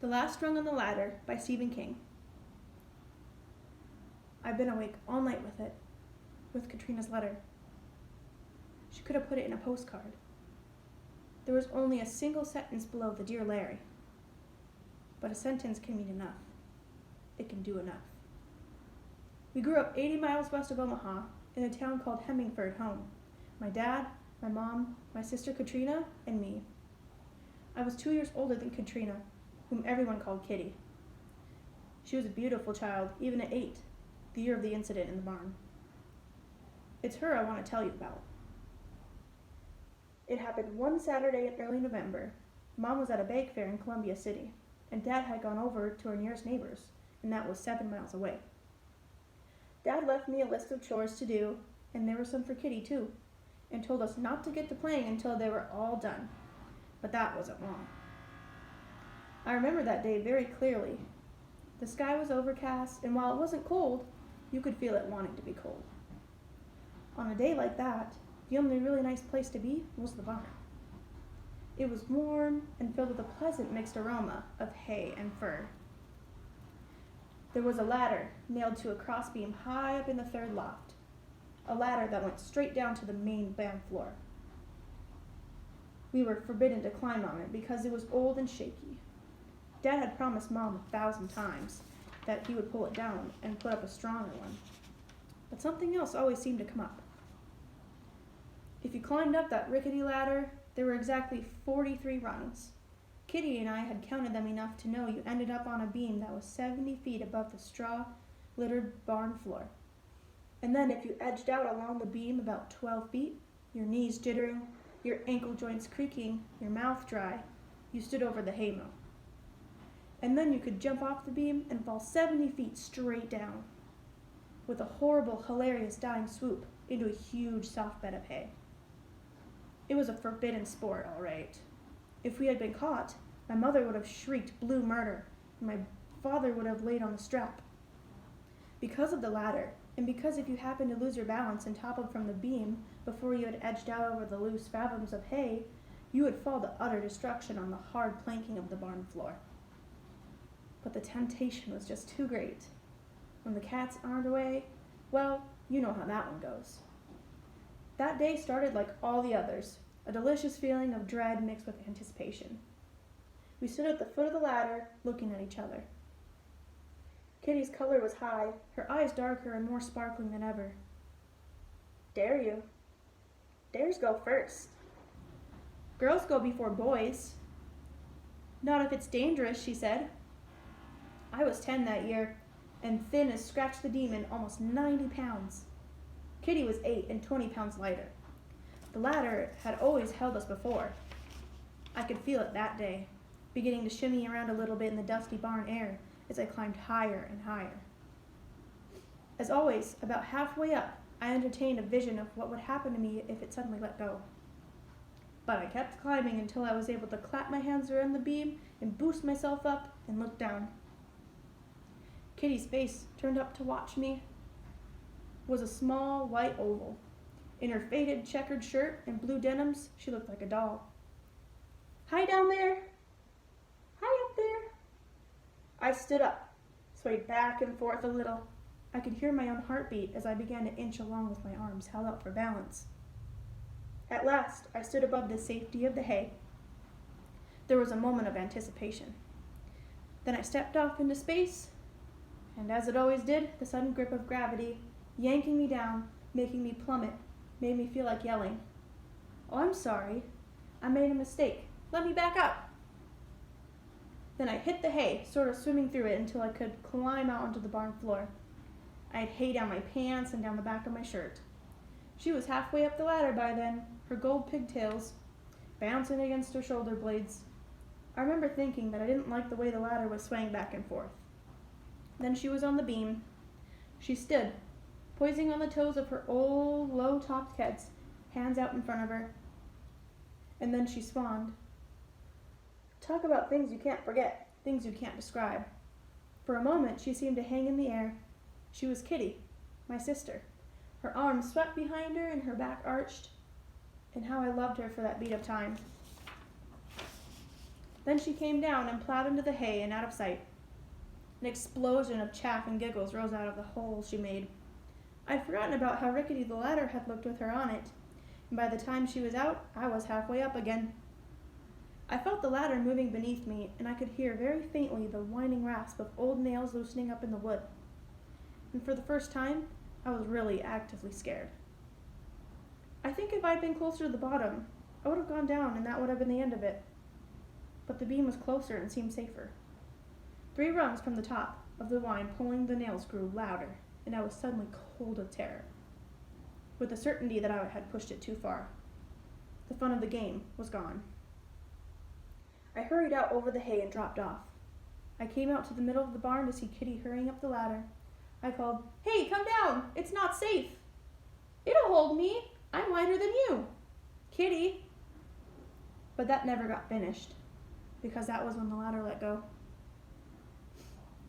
The Last Rung on the Ladder by Stephen King. I've been awake all night with Katrina's letter. She could have put it in a postcard. There was only a single sentence below the Dear Larry. But a sentence can mean enough. It can do enough. We grew up 80 miles west of Omaha in a town called Hemingford home. My dad, my mom, my sister Katrina, and me. I was 2 years older than Katrina, whom everyone called Kitty. She was a beautiful child, even at 8, the year of the incident in the barn. It's her I want to tell you about. It happened one Saturday in early November. Mom was at a bake fair in Columbia City, and Dad had gone over to our nearest neighbors, and that was 7 miles away. Dad left me a list of chores to do, and there were some for Kitty too, and told us not to get to playing until they were all done. But that wasn't wrong. I remember that day very clearly. The sky was overcast, and while it wasn't cold, you could feel it wanting to be cold. On a day like that, the only really nice place to be was the barn. It was warm and filled with a pleasant mixed aroma of hay and fur. There was a ladder nailed to a crossbeam high up in the third loft, a ladder that went straight down to the main barn floor. We were forbidden to climb on it because it was old and shaky. Dad had promised Mom 1,000 times that he would pull it down and put up a stronger one, but something else always seemed to come up. If you climbed up that rickety ladder, there were exactly 43 rungs. Kitty and I had counted them enough to know you ended up on a beam that was 70 feet above the straw-littered barn floor. And then if you edged out along the beam about 12 feet, your knees jittering, your ankle joints creaking, your mouth dry, you stood over the haymow. And then you could jump off the beam and fall 70 feet straight down, with a horrible, hilarious dying swoop into a huge soft bed of hay. It was a forbidden sport, all right. If we had been caught, my mother would have shrieked blue murder, and my father would have laid on the strap. Because of the ladder, and because if you happened to lose your balance and toppled from the beam before you had edged out over the loose fathoms of hay, you would fall to utter destruction on the hard planking of the barn floor. But the temptation was just too great. When the cats aren't away, well, you know how that one goes. That day started like all the others, a delicious feeling of dread mixed with anticipation. We stood at the foot of the ladder, looking at each other. Kitty's color was high, her eyes darker and more sparkling than ever. Dare you? Dares go first. Girls go before boys. Not if it's dangerous, she said. I was 10 that year, and thin as Scratch the Demon, almost 90 pounds. Kitty was 8 and 20 pounds lighter. The ladder had always held us before. I could feel it that day, beginning to shimmy around a little bit in the dusty barn air as I climbed higher and higher. As always, about halfway up, I entertained a vision of what would happen to me if it suddenly let go. But I kept climbing until I was able to clap my hands around the beam and boost myself up and look down. Kitty's face, turned up to watch me, was a small white oval. In her faded checkered shirt and blue denims, she looked like a doll. Hi down there! Hi up there! I stood up, swayed back and forth a little. I could hear my own heartbeat as I began to inch along with my arms held out for balance. At last, I stood above the safety of the hay. There was a moment of anticipation. Then I stepped off into space, and as it always did, the sudden grip of gravity, yanking me down, making me plummet, made me feel like yelling. Oh, I'm sorry. I made a mistake. Let me back up. Then I hit the hay, sort of swimming through it until I could climb out onto the barn floor. I had hay down my pants and down the back of my shirt. She was halfway up the ladder by then, her gold pigtails bouncing against her shoulder blades. I remember thinking that I didn't like the way the ladder was swaying back and forth. Then she was on the beam. She stood, poising on the toes of her old, low-topped Keds, hands out in front of her. And then she swanned. Talk about things you can't forget, things you can't describe. For a moment, she seemed to hang in the air. She was Kitty, my sister. Her arms swept behind her and her back arched. And how I loved her for that beat of time. Then she came down and plowed into the hay and out of sight. An explosion of chaff and giggles rose out of the hole she made. I'd forgotten about how rickety the ladder had looked with her on it, and by the time she was out, I was halfway up again. I felt the ladder moving beneath me, and I could hear very faintly the whining rasp of old nails loosening up in the wood. And for the first time, I was really actively scared. I think if I'd been closer to the bottom, I would have gone down and that would have been the end of it. But the beam was closer and seemed safer. 3 rungs from the top of the whine pulling the nails grew louder, and I was suddenly cold of terror, with the certainty that I had pushed it too far. The fun of the game was gone. I hurried out over the hay and dropped off. I came out to the middle of the barn to see Kitty hurrying up the ladder. I called, "Hey, come down! It's not safe!" "It'll hold me! I'm lighter than you!" "Kitty!" But that never got finished, because that was when the ladder let go.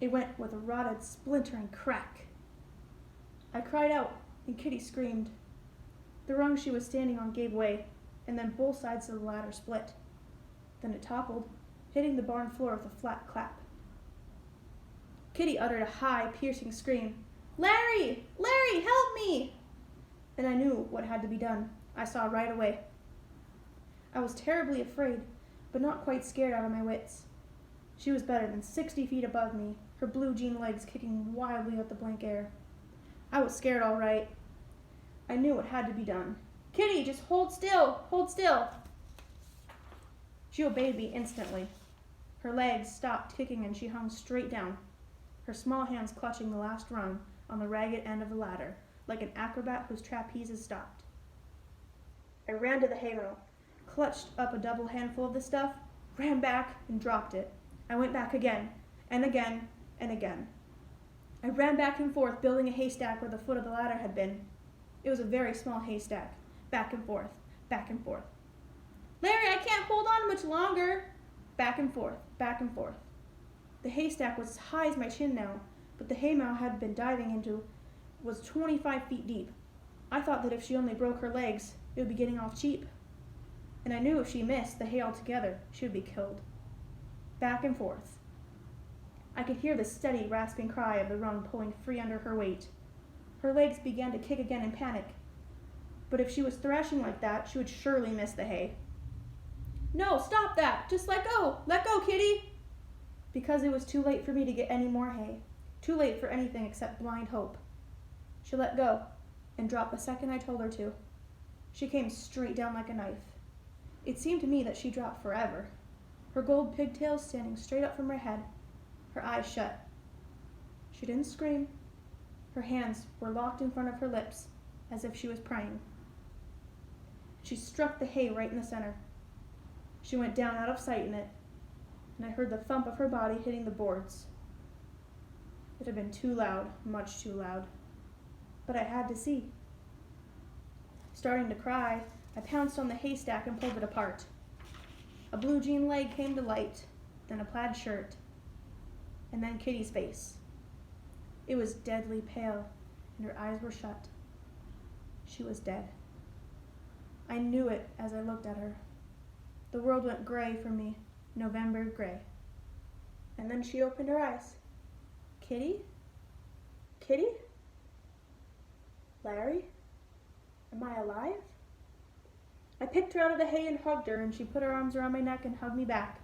It went with a rotted, splintering crack. I cried out, and Kitty screamed. The rung she was standing on gave way, and then both sides of the ladder split. Then it toppled, hitting the barn floor with a flat clap. Kitty uttered a high, piercing scream. "Larry! Larry, help me!" And I knew what had to be done. I saw right away. I was terribly afraid, but not quite scared out of my wits. She was better than 60 feet above me, her blue jean legs kicking wildly at the blank air. I was scared all right. I knew what had to be done. "Kitty, just hold still! Hold still!" She obeyed me instantly. Her legs stopped kicking and she hung straight down, her small hands clutching the last rung on the ragged end of the ladder, like an acrobat whose trapeze is stopped. I ran to the haymow, clutched up a double handful of the stuff, ran back, and dropped it. I went back again, and again, and again. I ran back and forth, building a haystack where the foot of the ladder had been. It was a very small haystack, back and forth, back and forth. "Larry, I can't hold on much longer!" Back and forth, back and forth. The haystack was as high as my chin now, but the haymow I had been diving into was 25 feet deep. I thought that if she only broke her legs, it would be getting off cheap. And I knew if she missed the hay altogether, she would be killed. Back and forth. I could hear the steady, rasping cry of the rung pulling free under her weight. Her legs began to kick again in panic. But if she was thrashing like that, she would surely miss the hay. "No, stop that! Just let go! Let go, Kitty!" Because it was too late for me to get any more hay. Too late for anything except blind hope. She let go and dropped the second I told her to. She came straight down like a knife. It seemed to me that she dropped forever, her gold pigtails standing straight up from her head, her eyes shut. She didn't scream. Her hands were locked in front of her lips, as if she was praying. She struck the hay right in the center. She went down out of sight in it, and I heard the thump of her body hitting the boards. It had been too loud, much too loud. But I had to see. Starting to cry, I pounced on the haystack and pulled it apart. A blue jean leg came to light, then a plaid shirt, and then Kitty's face. It was deadly pale, and her eyes were shut. She was dead. I knew it as I looked at her. The world went gray for me, November gray. And then she opened her eyes. "Kitty? Kitty? Larry? Am I alive?" I picked her out of the hay and hugged her, and she put her arms around my neck and hugged me back.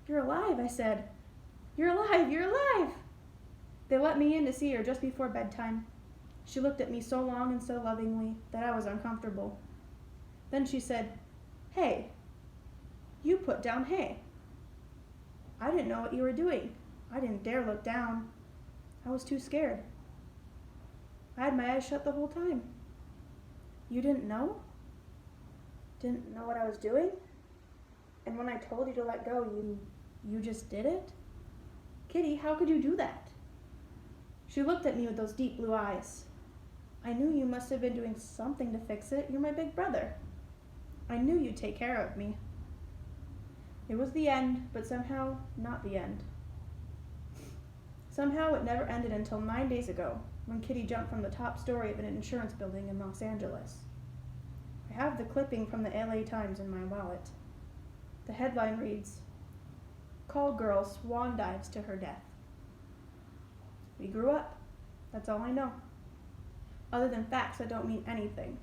"You're alive," I said. "You're alive, you're alive!" They let me in to see her just before bedtime. She looked at me so long and so lovingly that I was uncomfortable. Then she said, "Hey, you put down hay." I didn't know what you were doing. I didn't dare look down. I was too scared. I had my eyes shut the whole time. "You didn't know? Didn't know what I was doing? And when I told you to let go, you just did it? Kitty, how could you do that?" She looked at me with those deep blue eyes. "I knew you must have been doing something to fix it. You're my big brother. I knew you'd take care of me." It was the end, but somehow not the end. Somehow it never ended until 9 days ago, when Kitty jumped from the top story of an insurance building in Los Angeles. I have the clipping from the LA Times in my wallet. The headline reads, call girl swan dives to her death. We grew up. That's all I know. Other than facts that don't mean anything.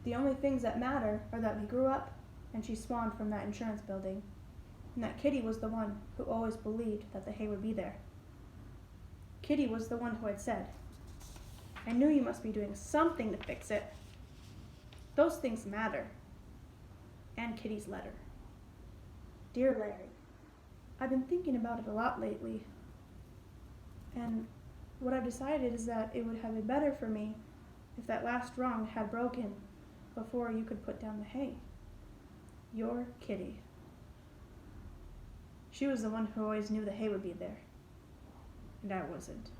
The only things that matter are that we grew up and she swanned from that insurance building, and that Kitty was the one who always believed that the hay would be there. Kitty was the one who had said, "I knew you must be doing something to fix it." Those things matter. And Kitty's letter. Dear Larry, I've been thinking about it a lot lately, and what I've decided is that it would have been better for me if that last rung had broken before you could put down the hay. Your Kitty. She was the one who always knew the hay would be there, and I wasn't.